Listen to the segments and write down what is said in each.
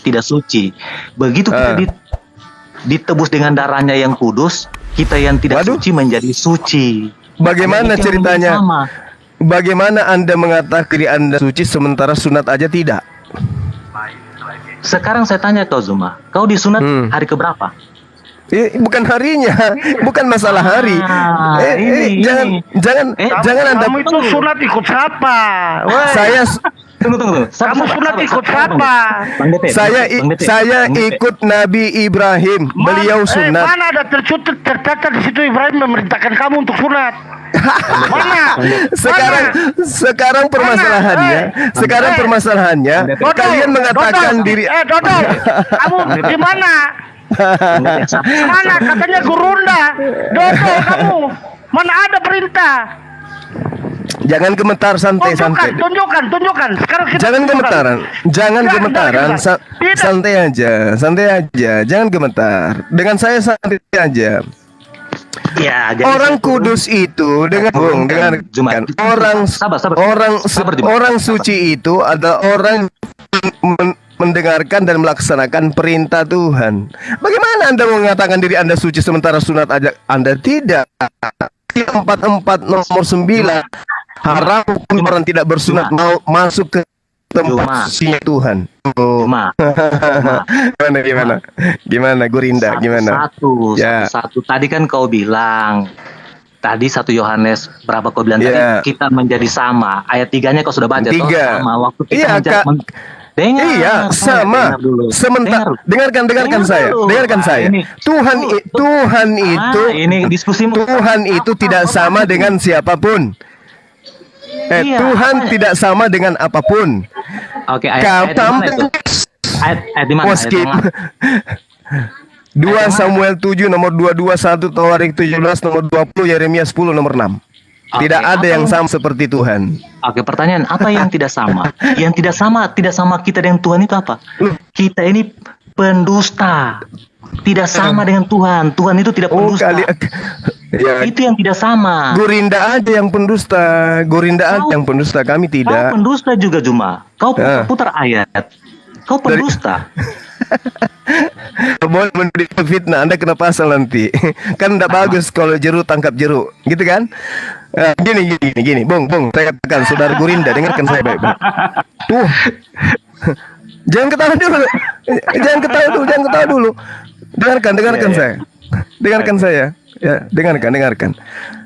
tidak suci. Begitu kita ditebus dengan darahnya yang kudus, kita yang tidak suci menjadi suci. Bagaimana ceritanya? Bagaimana Anda mengatakan diri Anda suci sementara sunat aja tidak? Sekarang saya tanya kau Zuma, kau disunat hari keberapa? Bukan harinya, bukan masalah hari. Jangan Anda. Kamu itu sunat ikut siapa? Saya tunggu. Kamu sunat ikut siapa? Saya ikut Nabi Ibrahim. Beliau sunat. Mana ada tercatat di situ Ibrahim memerintahkan kamu untuk sunat? Mana? Sekarang permasalahannya, kalian mengatakan diri. Dodol, kamu di mana? Mana katanya gurunda? Dodol kamu. Mana ada perintah? Jangan gemetar, santai. Tunjukkan. Sekarang kita Jangan gemetaran. Santai aja. Jangan gemetar. Dengan saya santai aja. Ya, orang kudus itu orang suci itu adalah orang mendengarkan dan melaksanakan perintah Tuhan. Bagaimana Anda mengatakan diri Anda suci sementara sunat aja Anda tidak? 44 nomor 9 haram orang tidak bersunat mau masuk ke tempat suci Tuhan. Gimana Gurinda? Gimana? Satu. Tadi kan kau bilang, tadi 1 Yohanes berapa kau bilang tadi kita menjadi sama. Ayat 3-nya kau sudah baca. 3. Sama waktu kita sama. Sementara dengarkan saya. Tuhan itu tidak sama dengan siapapun. Tuhan tidak sama dengan apapun. Oke, ayat di mana? 2 Samuel 7 nomor 221, Tawarik 17 nomor 20, Yeremia 10 nomor 6. Tidak ada yang sama seperti Tuhan. Oke, pertanyaan, apa yang tidak sama? Yang tidak sama kita dengan Tuhan itu apa? Kita ini pendusta. Tidak sama dengan Tuhan. Tuhan itu tidak pendusta. Itu yang tidak sama. Gurinda aja yang pendusta. Kami tidak. Kau pendusta juga Juma. Kau putar ayat. Kau pendusta. Boleh menderita fitnah, Anda kena pasal nanti. Kan tidak bagus kalau jeruk tangkap jeruk, gitu kan? Gini, Bung, saya katakan, saudara Gurinda, dengarkan saya baik-baik. Tuh, jangan ketawa dulu. Dengarkan saya. Ya, dengarkan.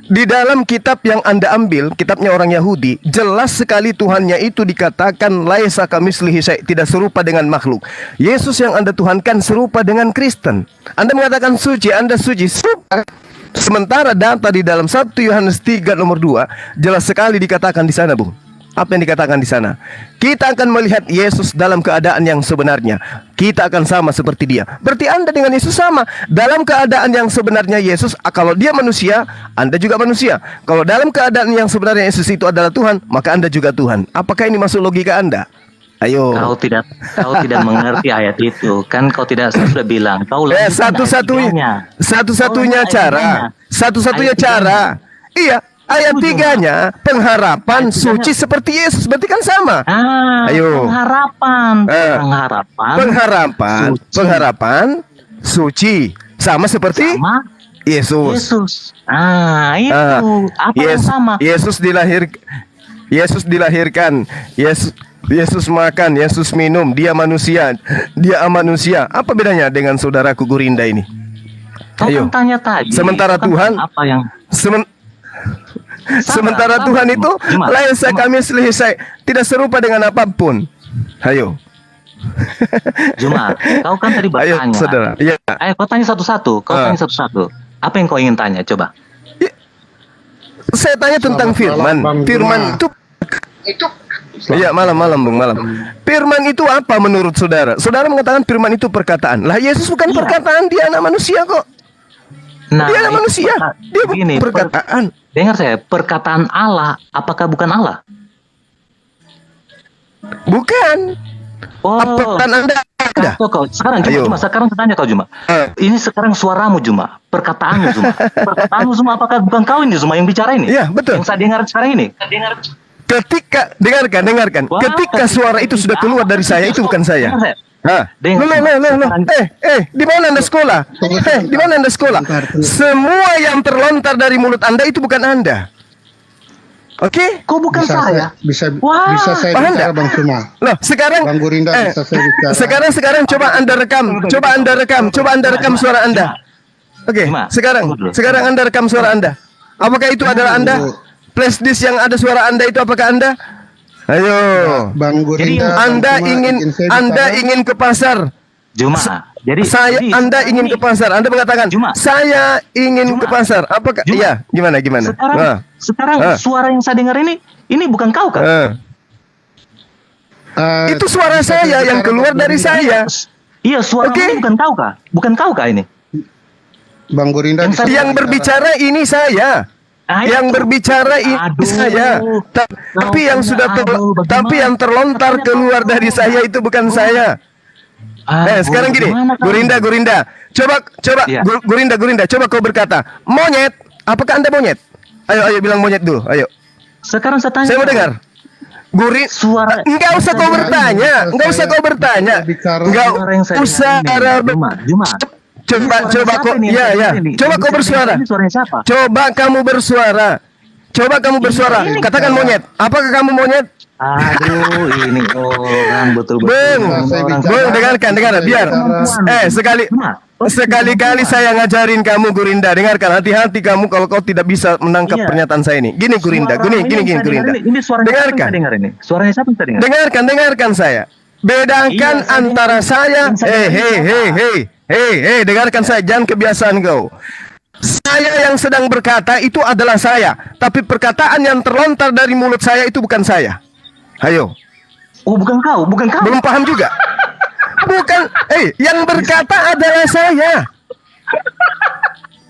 Di dalam kitab yang Anda ambil, kitabnya orang Yahudi, jelas sekali Tuhannya itu dikatakan laisa kamitslihi syai', tidak serupa dengan makhluk. Yesus yang Anda tuhankan serupa dengan Kristen. Anda mengatakan suci, Anda suci, serupa. Sementara data di dalam 1 Yohanes 3 nomor 2 jelas sekali dikatakan di sana, Bung. Apa yang dikatakan di sana? Kita akan melihat Yesus dalam keadaan yang sebenarnya. Kita akan sama seperti dia. Berarti Anda dengan Yesus sama. Dalam keadaan yang sebenarnya Yesus, kalau dia manusia, Anda juga manusia. Kalau dalam keadaan yang sebenarnya Yesus itu adalah Tuhan, maka Anda juga Tuhan. Apakah ini masuk logika Anda? Ayo. Kau tidak mengerti ayat itu. Kan kau tidak sudah bilang. Kau satu-satunya cara. Iya. Ayat 3-nya pengharapan suci seperti Yesus, berarti kan sama. Ayo. Pengharapan suci sama seperti Yesus. Itu apa yang sama? Yesus dilahirkan. Yesus makan, Yesus minum, dia manusia, dia manusia. Apa bedanya dengan saudaraku Gurinda ini? Ayo. Kan tanya tadi. Sementara Tuhan apa yang Sementara Tuhan itu laisa kamitslihi syai', tidak serupa dengan apapun. Ayo. Juma, kau kan tadi bertanya. Ayo, saudara. Ya. Ayo, kau tanya satu-satu. Apa yang kau ingin tanya? Coba. Saya tanya tentang firman. Firman itu. Iya, malam, Bung, malam. Firman itu apa menurut saudara? Saudara mengatakan firman itu perkataan. Lah, Yesus bukan perkataan, dia anak manusia kok. Dia anak manusia. Dia bukan perkataan. Dengar saya, perkataan Allah, apakah bukan Allah? Bukan. Perkataan Anda ada. Sekarang saya tanya kau Juma. Ini sekarang suaramu Juma, perkataanmu Juma. Perkataanmu Juma, apakah bukan kau ini Juma yang bicara ini? Iya, betul. Yang saya dengar sekarang ini. Ketika dengarkan. Ketika suara itu sudah keluar dari saya, itu bukan saya. Hah? Dengar, Di mana Anda sekolah? Di mana Anda sekolah? Semua yang terlontar dari mulut Anda itu bukan Anda. Oke? Kok bukan saya? Bisa Wah, saya paham bicara nggak? Bang Suma. Loh, sekarang Bang Gurinda bisa saya bicara. sekarang coba Anda rekam suara Anda. Oke, sekarang Anda rekam suara Anda. Apakah itu adalah Anda? Flash disk yang ada suara Anda itu apakah Anda? Ayo. Bang Gurinda, Anda ingin ke pasar. Juma. Anda ingin ke pasar. Anda mengatakan, saya ingin ke pasar. Apakah? Iya, gimana? Sekarang suara yang saya dengar ini bukan kau kan? Itu suara saya yang keluar dari saya. Iya, suara ini bukan kau kah? Bukan kau kah ini? Bang Gurinda yang berbicara ini saya. Yang berbicara ini saya. Tapi yang terlontar keluar dari saya itu bukan saya. Sekarang gini, Gurinda. Coba, ya. Gurinda, coba kau berkata, monyet. Apakah Anda monyet? Ayo bilang monyet dulu, ayo. Sekarang saya tanya. Saya mau dengar. Suara. Enggak usah kau bertanya. Enggak usah. Juma. Coba kau, coba kau bersuara. Coba kamu bersuara. Katakan monyet. Apakah kamu monyet? Aduh, ini orang betul-betul. Bung, dengarkan, biar. Sekali-kali saya ngajarin kamu, Gurinda. Dengarkan, hati-hati kamu kalau kau tidak bisa menangkap pernyataan saya ini. Gini, Gurinda. Gini, Gurinda. Dengarkan. Suaranya siapa yang saya dengar? Dengarkan saya. Bedakan antara saya. Dengarkan saya. Jangan kebiasaan kau. Saya yang sedang berkata itu adalah saya. Tapi perkataan yang terlontar dari mulut saya itu bukan saya. Ayo. Oh, bukan kau. Belum paham juga. Bukan. Yang berkata adalah saya.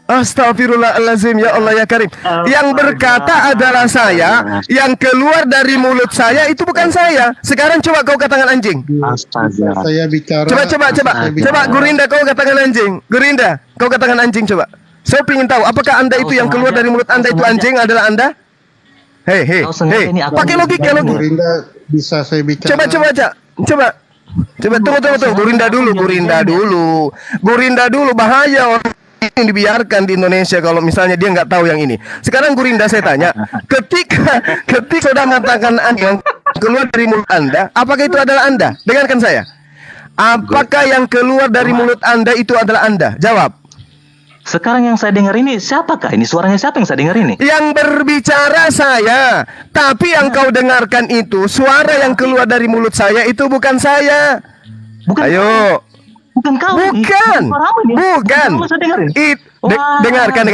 Astagfirullahaladzim, ya Allah ya Karim. Yang berkata adalah saya. Yang keluar dari mulut saya itu bukan saya. Sekarang coba kau katakan anjing. Astaga. Saya bicara. Coba Gurinda kau katakan anjing. Gurinda, kau katakan anjing coba. Saya ingin tahu apakah Anda itu yang keluar dari mulut Anda itu anjing adalah Anda? Pakai logika. Gurinda bisa saya bicara. Coba, tunggu. Gurinda dulu, bahaya orang ini dibiarkan di Indonesia kalau misalnya dia nggak tahu yang ini. Sekarang Gurinda saya tanya, ketika sudah mengatakan yang keluar dari mulut Anda, apakah itu adalah Anda? Dengarkan saya. Apakah yang keluar dari mulut Anda itu adalah Anda? Jawab. Sekarang yang saya dengar ini siapakah? Ini suaranya siapa yang saya dengar ini? Yang berbicara saya. Tapi yang kau dengarkan itu suara yang keluar dari mulut saya itu bukan saya. Ayo. Bukan kau. Bukan. Dengarkan.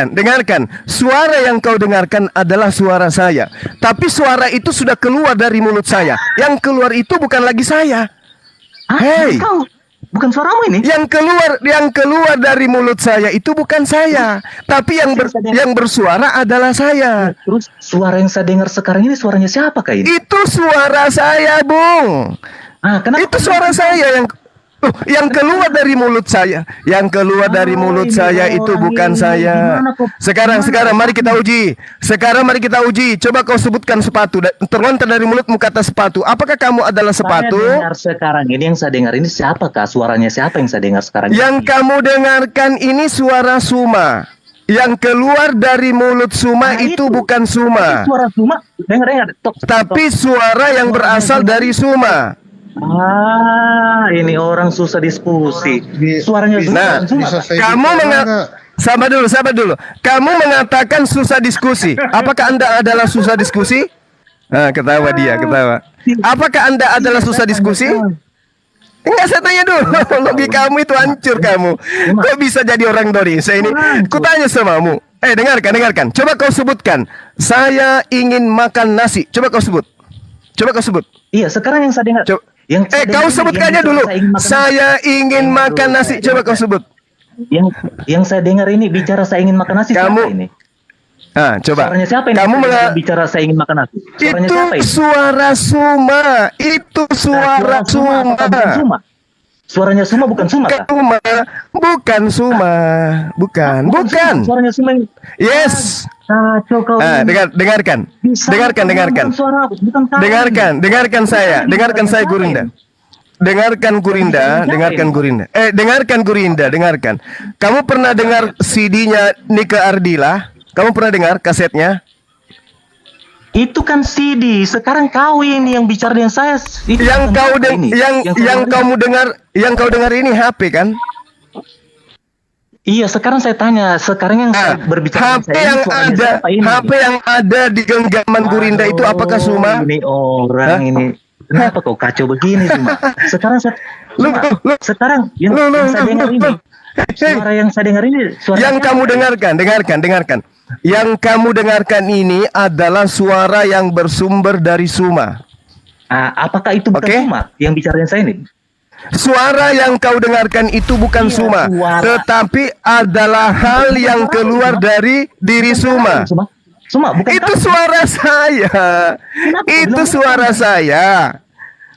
Dengarkan. Suara yang kau dengarkan adalah suara saya. Tapi suara itu sudah keluar dari mulut saya. Yang keluar itu bukan lagi saya. Hei. Bukan suaramu ini. Yang keluar dari mulut saya itu bukan saya, tapi yang bersuara adalah saya. Terus suara yang saya dengar sekarang ini suaranya siapa kah ini? Itu suara saya, Bung. Itu suara saya yang keluar dari mulut saya. Yang keluar dari mulut saya itu bukan saya. Sekarang mari kita uji. Coba kau sebutkan sepatu. Terlontar dari mulutmu kata sepatu. Apakah kamu adalah sepatu? Saya dengar sekarang ini yang saya dengar ini siapakah? Suaranya siapa yang saya dengar sekarang ini? Yang kamu dengarkan ini suara Suma. Yang keluar dari mulut Suma itu bukan Suma. Suara Suma. Dengar. Tapi suara yang berasal dari Suma. Ini orang susah diskusi. Suaranya sabar dulu. Kamu mengatakan susah diskusi. Apakah Anda adalah susah diskusi? Ketawa. Apakah Anda adalah susah diskusi? Enggak, saya tanya dulu. Logika kamu itu hancur kamu. Kok bisa jadi orang Indonesia ini? Kutanya samamu. Dengarkan. Coba kau sebutkan. Saya ingin makan nasi. Coba kau sebut. Iya, sekarang yang saya dengar. Kau sebutkannya dulu. Saya ingin makan nasi. Coba kau sebut. Yang saya dengar ini bicara saya ingin makan nasi. Siapa ini? Coba. Suaranya siapa ini? Kamu bicara saya ingin makan nasi. Suara Suma. Itu suara Suma. Suaranya Suma bukan Suma kah? Bukan Suma, bukan. Suaranya Suma. Yes. Kacau kau. Dengarkan. Dengarkan saya Gurinda. Dengarkan Gurinda. Kamu pernah dengar CD-nya Nika Ardila? Kamu pernah dengar kasetnya? Itu kan CD. Sekarang kau ini yang bicara dengan saya. Yang kau dengar ini HP kan? Iya, sekarang saya tanya. Sekarang yang saya berbicara HP yang ada di genggaman Gurinda itu apakah Suma? Ini orang ini. Kenapa kau kacau begini, Suma? Sekarang saya yang saya dengar ini. Suara yang saya dengar ini yang kamu dengarkan. Yang kamu dengarkan ini adalah suara yang bersumber dari Suma. Apakah itu bukan Suma yang bicara dengan saya ini? Suara yang kau dengarkan itu bukan Suma, tetapi adalah hal yang keluar dari diri Suma. Bukan itu suara saya. Itu suara saya.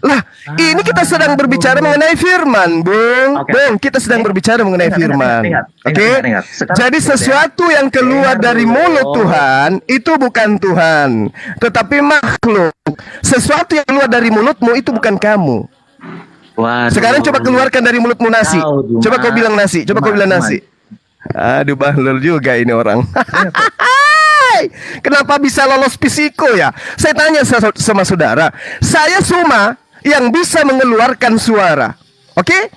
Lah, ini kita sedang berbicara mengenai firman, Bung. Bung, kita sedang berbicara mengenai firman. Oke? Jadi sesuatu yang keluar dari mulut Tuhan itu bukan Tuhan, tetapi makhluk. Sesuatu yang keluar dari mulutmu itu bukan kamu. Waduh. Sekarang coba keluarkan dari mulutmu nasi. Coba kau bilang nasi. Aduh, bahlul juga ini orang. Kenapa bisa lolos psiko ya? Saya tanya sama saudara. Saya Suma yang bisa mengeluarkan suara. Oke?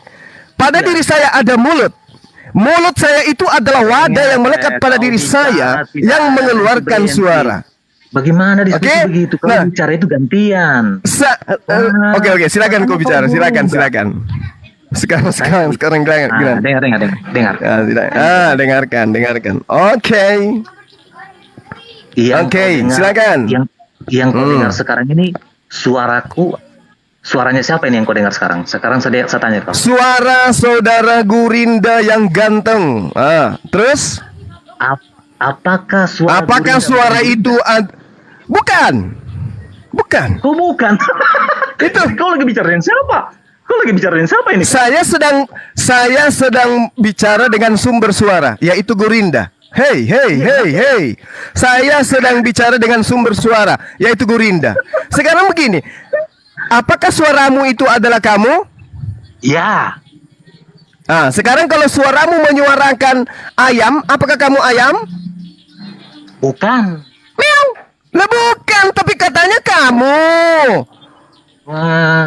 Pada diri saya ada mulut. Mulut saya itu adalah wadah yang melekat pada diri saya yang mengeluarkan suara. Bagaimana diskusi begitu? Kalau bicara itu gantian. Oke, silakan kau bicara. Silakan. Sekarang dengar. Dengarkan. Oke, silakan. Yang kau dengar sekarang ini suaranya siapa ini yang kau dengar sekarang? Sekarang saya tanya kau. Suara saudara Gurinda yang ganteng. Terus? Apakah suara itu Bukan. Kau bukan. Itu kau lagi bicara dengan siapa? Ini? Saya sedang bicara dengan sumber suara, yaitu Gurinda. Hey. Saya sedang bicara dengan sumber suara, yaitu Gurinda. Sekarang begini. Apakah suaramu itu adalah kamu? Ya. Sekarang kalau suaramu menyuarakan ayam, apakah kamu ayam? Bukan. Meow. Lah bukan, tapi katanya kamu.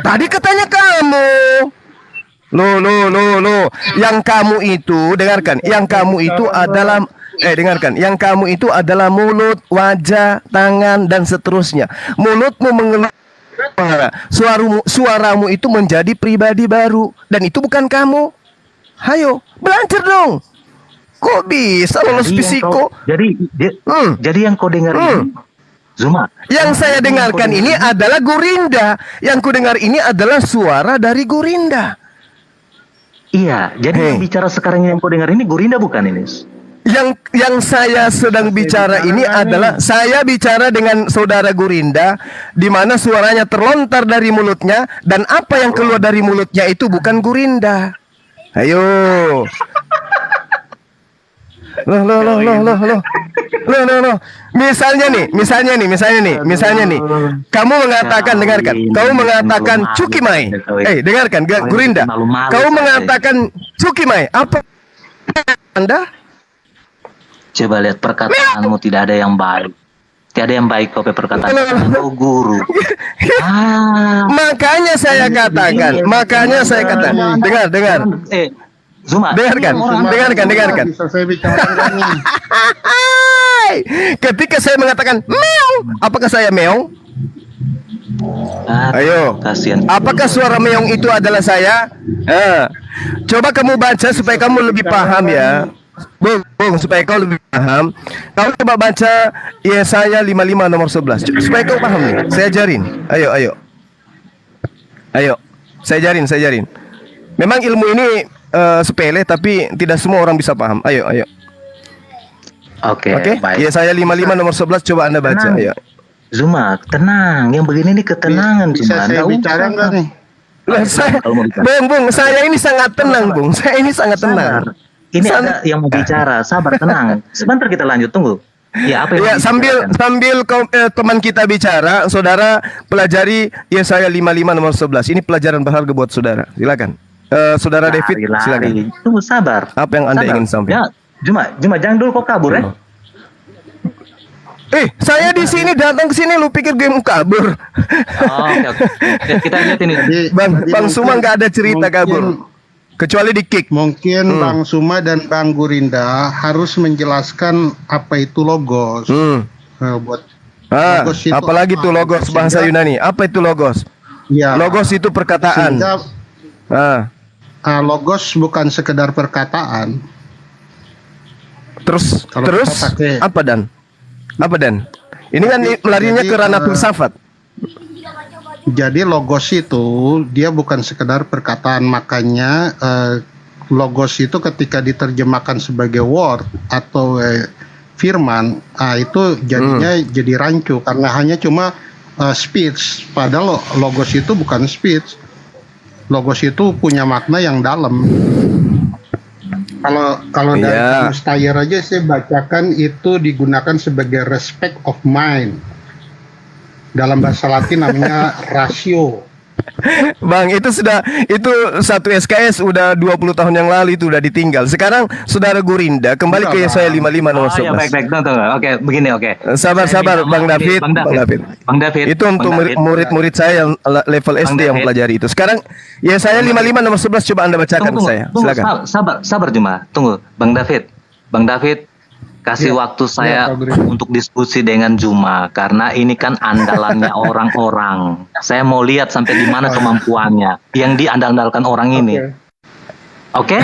Tadi katanya kamu. Loh. Yang kamu itu, dengarkan. Yang kamu itu adalah Yang kamu itu adalah mulut, wajah, tangan, dan seterusnya. Mulutmu mengeluarkan suaramu itu menjadi pribadi baru, dan itu bukan kamu. Hayo, belajar dong. Kok bisa lolos psiko? Jadi yang kau dengar ini, Zuma. Yang saya dengarkan ini adalah Gurinda. Yang ku dengar ini adalah suara dari Gurinda. Iya, jadi yang bicara sekarang yang kau dengar ini Gurinda bukan ini? Yang saya sedang bicara ini adalah saya bicara dengan saudara Gurinda, di mana suaranya terlontar dari mulutnya, dan apa yang keluar dari mulutnya itu bukan Gurinda. Ayo. Loh. Misalnya nih. Kamu mengatakan, dengarkan. Kamu mengatakan Cukimai. Dengarkan, Gurinda. Kamu mengatakan Cukimai. Apa Anda? Coba lihat perkataanmu, tidak ada yang baik. Tidak ada yang baik kau perkataan. Kau guru. Makanya saya katakan. Dengar. Zuma. Dengarkan. Ketika saya mengatakan meow, apakah saya meow? Ayo. Kasihan. Apakah suara meong itu adalah saya? Coba kamu baca supaya kamu lebih paham ya. Bung, supaya kau lebih paham. Kau coba baca Yesaya 55 nomor 11 supaya kau paham nih. Saya ajarin. Ayo. Saya ajarin. Memang ilmu ini sepele, tapi tidak semua orang bisa paham. Ayo. Oke. Baik. Yesaya 55 nomor 11 coba Anda baca. Ayo. Zuma, tenang. Yang begini nih ketenangan. Bisa saya bicara enggak nih? Lah, saya, kalau mau bicara. Bung, saya ini sangat tenang, Bung. Saya ini sangat tenang. Sabar. Ini ada yang mau bicara. Sabar, tenang. Sebentar kita lanjut, tunggu. Ya, apa yang Ya, mau sambil teman kita bicara, saudara pelajari Yesaya 55 nomor 11. Ini pelajaran berharga buat saudara. Silakan. Saudara David, silakan. Tunggu, sabar. Apa yang Anda ingin sampaikan? Ya, Juma, jangan dulu kau kabur ya. Saya di sini datang ke sini, lu pikir gue mau kabur? Oke. Ya, kita lihat ini. Bang Suma nggak ada cerita kabur, kecuali di kick. Mungkin Bang Suma dan Bang Gurinda harus menjelaskan apa itu logos. Buat logos itu apalagi tuh logos bahasa Yunani. Apa itu logos? Ya, Logos itu perkataan. Logos bukan sekedar perkataan. Terus Kalau kita pakai- apa dan? Ini kan larinya ke ranah filsafat. Jadi logos itu dia bukan sekedar perkataan, makanya logos itu ketika diterjemahkan sebagai word atau firman, itu jadinya jadi rancu karena hanya cuma speech. Padahal logos itu bukan speech. Logos itu punya makna yang dalam. Kalau dari kamus Thayer aja saya bacakan itu digunakan sebagai respect of mind. Dalam bahasa Latin namanya ratio. Bang, itu satu SKS udah 20 tahun yang lalu itu udah ditinggal. Sekarang saudara Gurinda kembali ke Yesaya 55 nomor 11. Ya, baik. Tunggu. Oke, begini, oke. Sabar Bang David. Bang David. Itu untuk murid-murid saya yang level SD yang pelajari itu. Sekarang Yesaya 55 nomor 11 coba Anda bacakan ke saya. Silakan. Sabar Juma. Tunggu, Bang David, kasih waktu saya untuk diskusi dengan Juma karena ini kan andalannya orang-orang. Saya mau lihat sampai di mana kemampuannya yang diandalkan orang ini. Oke?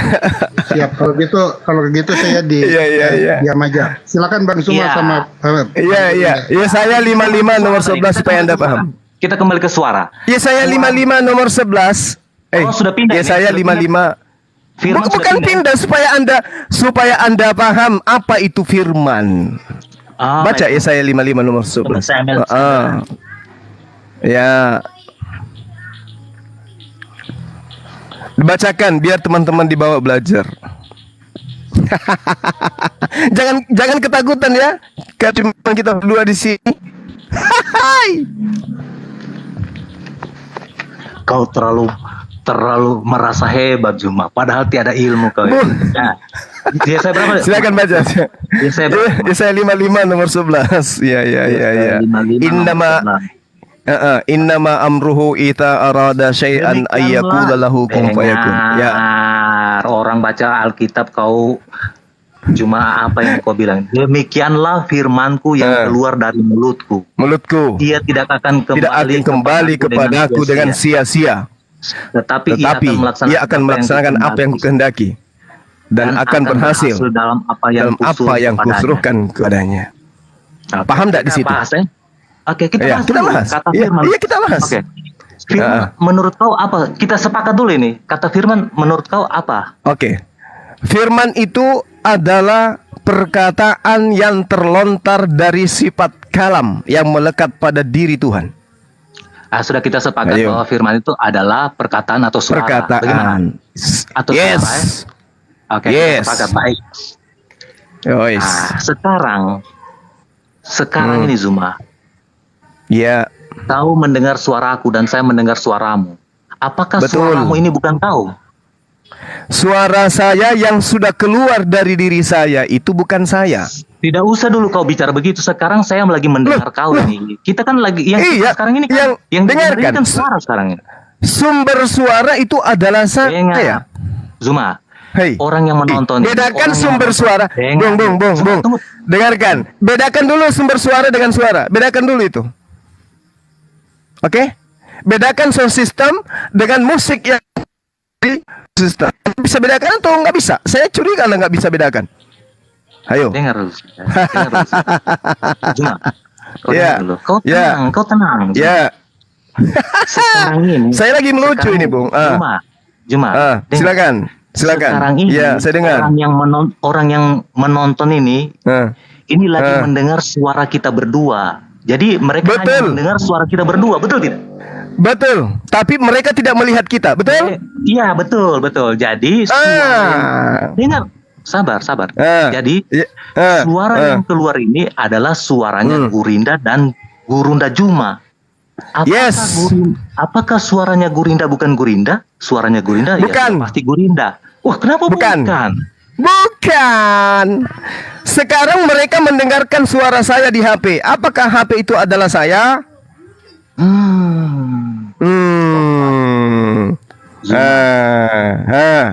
Siap. Kalau gitu saya diam aja. Silakan Bang Suma sama. Iya. Yesaya 55 nomor 11 supaya Anda paham. Kita kembali ke suara. Yesaya 55 nomor 11. Sudah pindah. Yesaya 55. Bukan pindah supaya anda paham apa itu firman. Baca Yesaya 55 nomor 11. Ya. Dibacakan biar teman-teman dibawa belajar. jangan ketakutan ya. Cuma kita berdua di sini. Kau terlalu merasa hebat Juma, padahal tiada ilmu kau. Nah, Yesaya berapa? Silakan baca. Yesaya 55 nomor 11. Ya. Innama amruhu ita arada syai'an ayyakula lahu kun fayakun. Ya. Orang baca Alkitab kau cuma apa yang kau bilang? Demikianlah firmanku yang keluar dari mulutku. Ia tidak akan kembali kepadaku dengan sia-sia. Tetapi ia akan melaksanakan apa yang kukehendaki dan akan berhasil dalam apa yang kusuruhkan kepadanya. Paham tidak di situ? Oke, kita bahas. Kata firman. Iya, kita bahas. Oke. Firman, menurut kau apa? Kita sepakat dulu ini. Kata firman, menurut kau apa? Oke. Firman itu adalah perkataan yang terlontar dari sifat kalam yang melekat pada diri Tuhan. Sudah kita sepakat bahwa firman itu adalah perkataan atau suara. Perkataan. Atau suara. Oke, kita sepakat. Baik. Sekarang ini Zuma. Ya. Kau mendengar suaraku dan saya mendengar suaramu. Apakah suaramu ini bukan kau? Suara saya yang sudah keluar dari diri saya itu bukan saya. Tidak usah dulu kau bicara begitu. Sekarang saya lagi mendengar kau ini. Kita kan lagi sekarang ini kan yang dengarkan suara sekarang ini. Sumber suara itu adalah saya. Zuma. Orang yang menonton. Bedakan sumber suara. Bung. Dengarkan. Bedakan dulu sumber suara dengan suara. Bedakan dulu itu. Oke? Bedakan sound system dengan musik yang sistem. Bisa bedakan atau nggak bisa? Saya curiga Anda nggak bisa bedakan. Ayo. Dengar dulu. Cuma, kau tenang. Ya. Sekarang ini. Saya lagi melucu ini, Bung. Juma. Silakan. Sekarang ini, saya dengar. Orang yang menonton ini lagi mendengar suara kita berdua. Jadi mereka hanya mendengar suara kita berdua, betul tidak? Betul. Tapi mereka tidak melihat kita, betul? Iya, betul, betul. Jadi dengar, sabar. Jadi suara yang keluar ini adalah suaranya Gurinda dan Gurunda Juma. Apakah suaranya Gurinda bukan Gurinda? Suaranya Gurinda bukan. Ya pasti Gurinda. Wah, kenapa bukan? Bukan. Sekarang mereka mendengarkan suara saya di HP. Apakah HP itu adalah saya?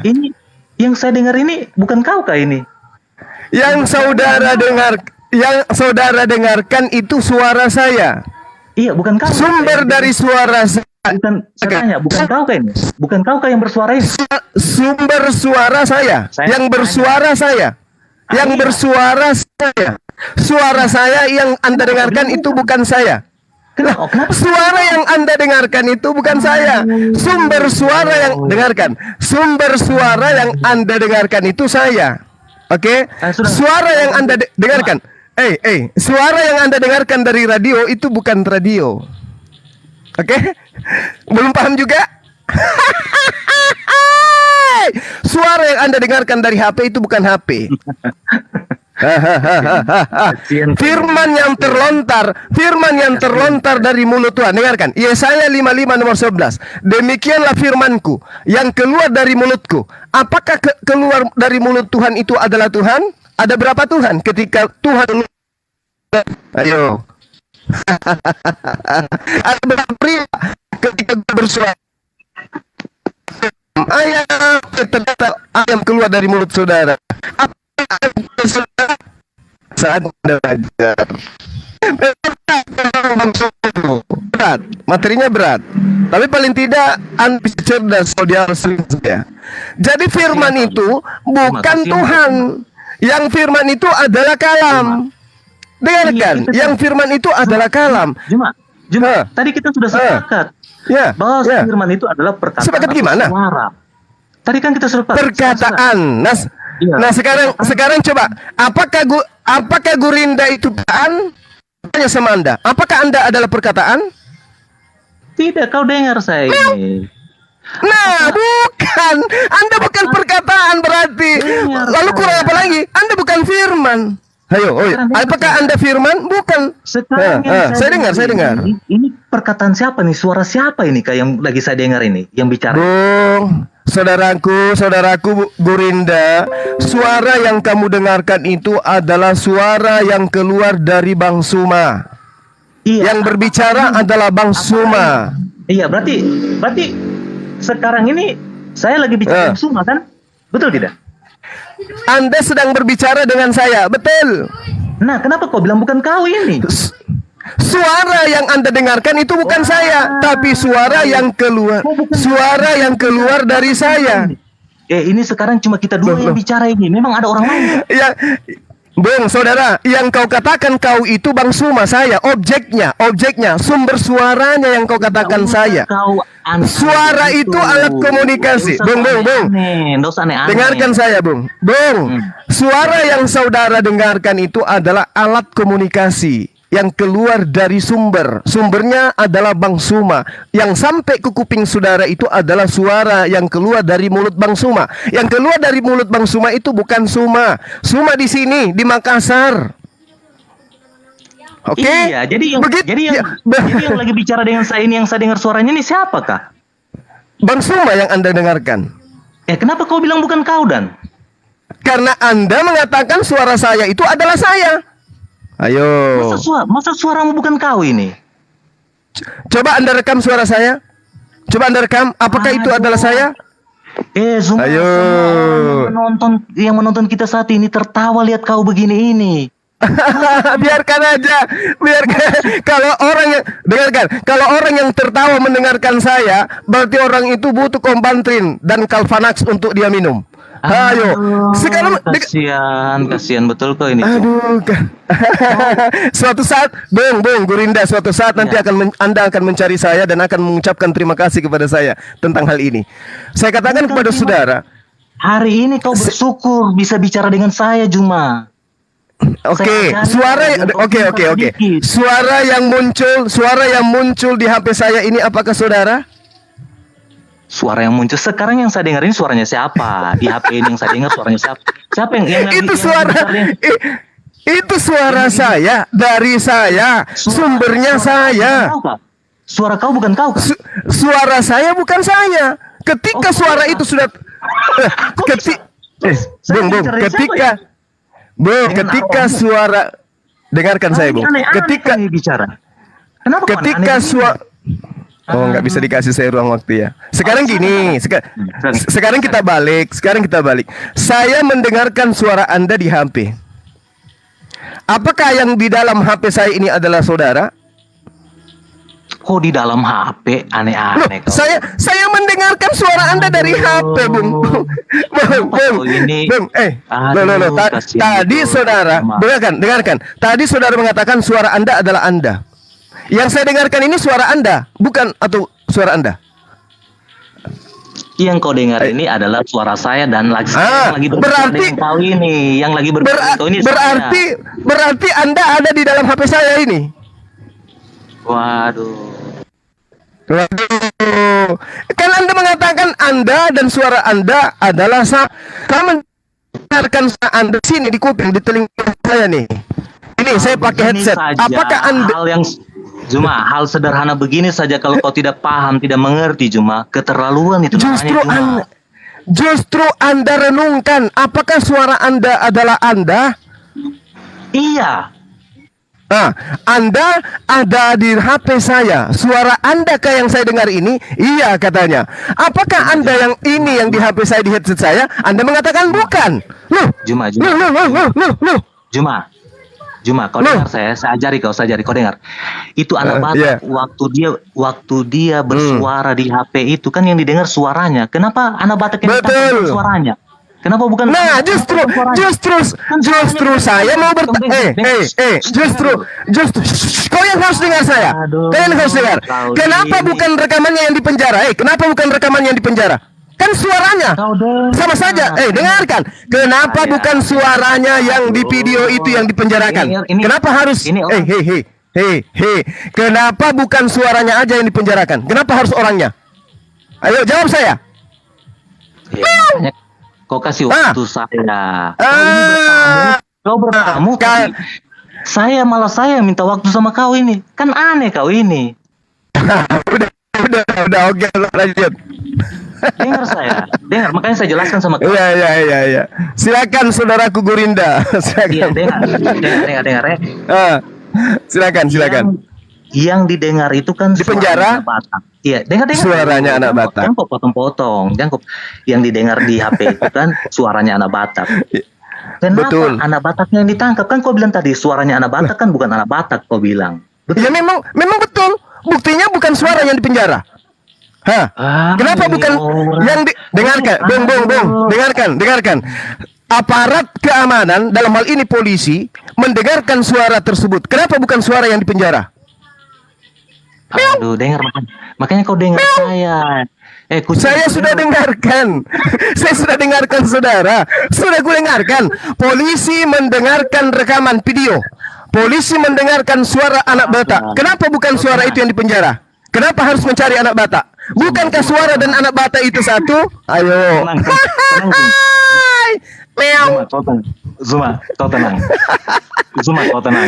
Ini yang saya dengar ini bukan kau kah ini? Yang saudara dengarkan itu suara saya. Iya, bukan kau. Sumber dari suara saya. Bukan kau kah ini? Bukan kau kah yang bersuara ini? Sumber suara saya. Yang bersuara saya. Yang bersuara saya. Suara saya yang Anda dengarkan itu bukan saya. Kenapa? Suara yang Anda dengarkan itu bukan saya. Sumber suara yang dengarkan. Sumber suara yang Anda dengarkan itu saya. Oke? Suara yang Anda dengarkan. Suara yang Anda dengarkan dari radio itu bukan radio. Oke? Belum paham juga? Suara yang Anda dengarkan dari HP itu bukan HP. Firman yang terlontar dari mulut Tuhan. Dengarkan, Yesaya 55 nomor 11. Demikianlah firmanku yang keluar dari mulutku. Apakah keluar dari mulut Tuhan itu adalah Tuhan? Ada berapa Tuhan ketika Tuhan? Ayo. Ada berapa pria ketika bersuara? Ayam keluar dari mulut saudara. Saat Anda belajar berat, materinya berat, tapi paling tidak Anda bisa cerdas kalau dia harus ya. Jadi firman itu bukan Tuhan. Yang firman itu adalah kalam. Dengarkan, yang firman itu adalah kalam. Juma, tadi kita sudah sepakat bahwa firman itu adalah perkataan. Sepakat gimana? Suara. Tadi kan kita sepakat perkataan. Nah sekarang coba, apakah Gurinda itu perkataan? Tanya sama Anda, apakah Anda adalah perkataan? Tidak, kau dengar saya ini. Nah, bukan. Anda bukan perkataan berarti. Lalu kurang apa lagi? Anda bukan firman. Ayo, apakah Anda firman? Bukan. Sekarang saya dengar. Ini perkataan siapa nih? Suara siapa ini kayak yang lagi saya dengar ini? Yang bicara. Bung, saudaraku Gurinda, suara yang kamu dengarkan itu adalah suara yang keluar dari Bang Suma. Iya, yang berbicara adalah Bang Suma. Iya, berarti sekarang ini saya lagi bicara Bang Suma kan? Betul tidak? Anda sedang berbicara dengan saya, betul. Nah, kenapa kau bilang bukan kau ini? Suara yang Anda dengarkan itu bukan saya, tapi suara yang keluar dari saya. Ini sekarang cuma kita dua yang bicara ini. Memang ada orang lain. Ya, Bung, saudara, yang kau katakan kau itu Bang Suma, saya objeknya, sumber suaranya yang kau katakan saya. Suara itu alat komunikasi. Bung. Dengarkan saya, Bung. Suara yang saudara dengarkan itu adalah alat komunikasi yang keluar dari sumbernya adalah Bang Suma. Yang sampai ke kuping saudara itu adalah suara yang keluar dari mulut Bang Suma. Yang keluar dari mulut Bang Suma itu bukan Suma di sini, di Makassar. Oke? Iya, jadi yang lagi bicara dengan saya ini, yang saya dengar suaranya ini siapakah? Bang Suma yang Anda dengarkan. Kenapa kau bilang bukan kau, Dan? Karena Anda mengatakan suara saya itu adalah saya. Ayo. Masa suaramu bukan kau ini? Coba Anda rekam suara saya. Coba Anda rekam. Apakah itu adalah saya? Semua yang menonton kita saat ini tertawa lihat kau begini ini. Biarkan aja. Kalau orang yang tertawa mendengarkan saya, berarti orang itu butuh Kompantrin dan Calvanax untuk dia minum. Ayo. Sekarang kasihan betul kok ini. Aduh. Suatu saat, Bung Gurinda, suatu saat nanti Anda akan mencari saya dan akan mengucapkan terima kasih kepada saya tentang hal ini. Saya katakan kepada saudara, hari ini kau bersyukur bisa bicara dengan saya, Juma. Oke, oke. Suara yang muncul di HP saya ini apakah saudara? Suara yang muncul sekarang yang saya dengar ini suaranya siapa? Di HP ini yang saya dengar suaranya siapa? Siapa yang itu suara saya, dari saya, sumbernya saya. Suara kau bukan kau kan? Suara saya bukan saya. Ketika suara itu sudah ketika suara, dengarkan saya, Bung. Ketika suara, nggak bisa dikasih saya ruang waktu ya. Sekarang gini, sekarang kita balik. Saya mendengarkan suara Anda di HP. Apakah yang di dalam HP saya ini adalah saudara? Kok di dalam HP aneh-aneh? Saya mendengarkan suara Anda dari HP, Bung. Tadi saudara, dengarkan. Tadi saudara mengatakan suara Anda adalah Anda. Yang saya dengarkan ini suara Anda, bukan atau suara Anda? Yang kau dengar ini adalah suara saya dan lagi berarti kau ini yang lagi berarti Anda ada di dalam HP saya ini. Waduh. Kan Anda mengatakan Anda dan suara Anda adalah sama. Kamu mendengarkan suara Anda sini di kuping, di telinga saya nih. Ini saya pakai headset. Apakah Anda hal sederhana begini saja kalau kau tidak paham, tidak mengerti, keterlaluan itu. Justru Anda renungkan, apakah suara Anda adalah Anda? Iya. Nah, Anda ada di HP saya. Suara Anda kayak yang saya dengar ini, iya katanya. Apakah Anda yang ini yang di HP saya, di headset saya? Anda mengatakan bukan. Juma, kau dengar saya ajari kau dengar. Itu anak Batak waktu dia bersuara di HP itu kan yang didengar suaranya. Kenapa anak Batak yang ditangkap suaranya? Kenapa bukan? Nah, justru saya mau justru kau yang harus dengar saya. Kalian harus dengar. Kenapa bukan rekamannya yang di penjara? Kenapa bukan rekamannya yang di penjara? Kan suaranya sama saja. Dengarkan. Kenapa bukan suaranya yang di video itu yang dipenjarakan? Kenapa harus Kenapa bukan suaranya aja yang dipenjarakan? Kenapa harus orangnya? Ayo jawab saya. Kau kasih waktu saya. Kau bertamu. Saya minta waktu sama kau ini. Kan aneh kau ini. udah oke, lanjut. Dengar, makanya saya jelaskan sama kau. Iya. Silakan saudaraku Gurinda. Silakan. Iya, dengar. Silakan. Yang didengar itu kan di penjara. Iya, dengar. Suaranya anak Batak. Jangan kok potong-potong. Yang didengar di HP itu kan suaranya anak Batak. Kenapa betul. Anak Bataknya yang ditangkap? Kan kau bilang tadi suaranya anak Batak kan bukan anak Batak, kau bilang. Betul? Ya memang betul. Buktinya bukan suara yang di penjara. Kenapa bukan yang dengarkan, Bung, dengarkan. Aparat keamanan dalam hal ini polisi mendengarkan suara tersebut. Kenapa bukan suara yang di penjara? Aduh, dengar makanya kau dengar saya. Saya sudah dengarkan. Saya sudah dengarkan saudara. Sudah gue dengarkan. Polisi mendengarkan rekaman video. Polisi mendengarkan suara anak Batak. Kenapa bukan suara itu yang di penjara? Kenapa harus mencari anak Batak? Bukankah suara dan anak Batak itu satu? Ayo. Zuma, kau tenang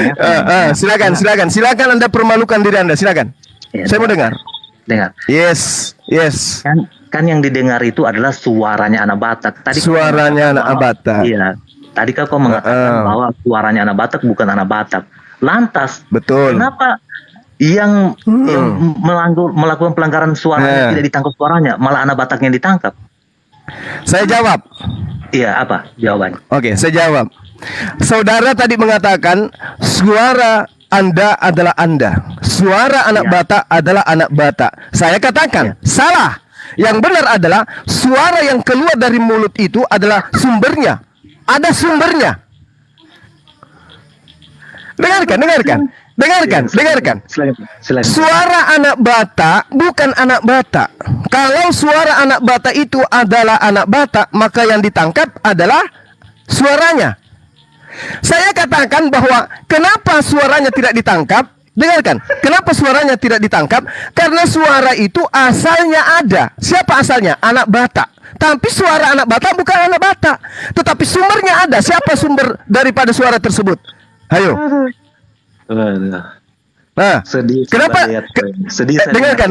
ya. Silakan Anda permalukan diri Anda, silakan. Ya, saya mau dengar. Yes. Kan yang didengar itu adalah suaranya anak Batak. Suaranya anak Batak. Iya. Tadi kau mengatakan bahwa suaranya anak Batak bukan anak Batak. Lantas, betul. Kenapa yang melakukan pelanggaran suaranya tidak ditangkap suaranya, malah anak Bataknya ditangkap? Saya jawab. Iya, apa jawabannya? Oke, saya jawab. Saudara tadi mengatakan suara Anda adalah Anda. Suara anak Batak adalah anak Batak. Saya katakan salah. Yang benar adalah suara yang keluar dari mulut itu adalah sumbernya. Ada sumbernya. Dengarkan. Silakan. Suara anak Batak bukan anak Batak. Kalau suara anak Batak itu adalah anak Batak, maka yang ditangkap adalah suaranya. Saya katakan bahwa kenapa suaranya tidak ditangkap? Dengarkan, kenapa suaranya tidak ditangkap? Karena suara itu asalnya ada. Siapa asalnya? Anak Batak. Tapi suara anak Batak bukan anak Batak. Tetapi sumbernya ada. Siapa sumber daripada suara tersebut? Ayo. Nah, sedih. Kenapa? Sedih. Dengarkan.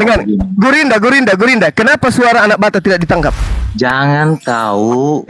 Gurinda. Kenapa suara anak Batak tidak ditangkap? Jangan tahu.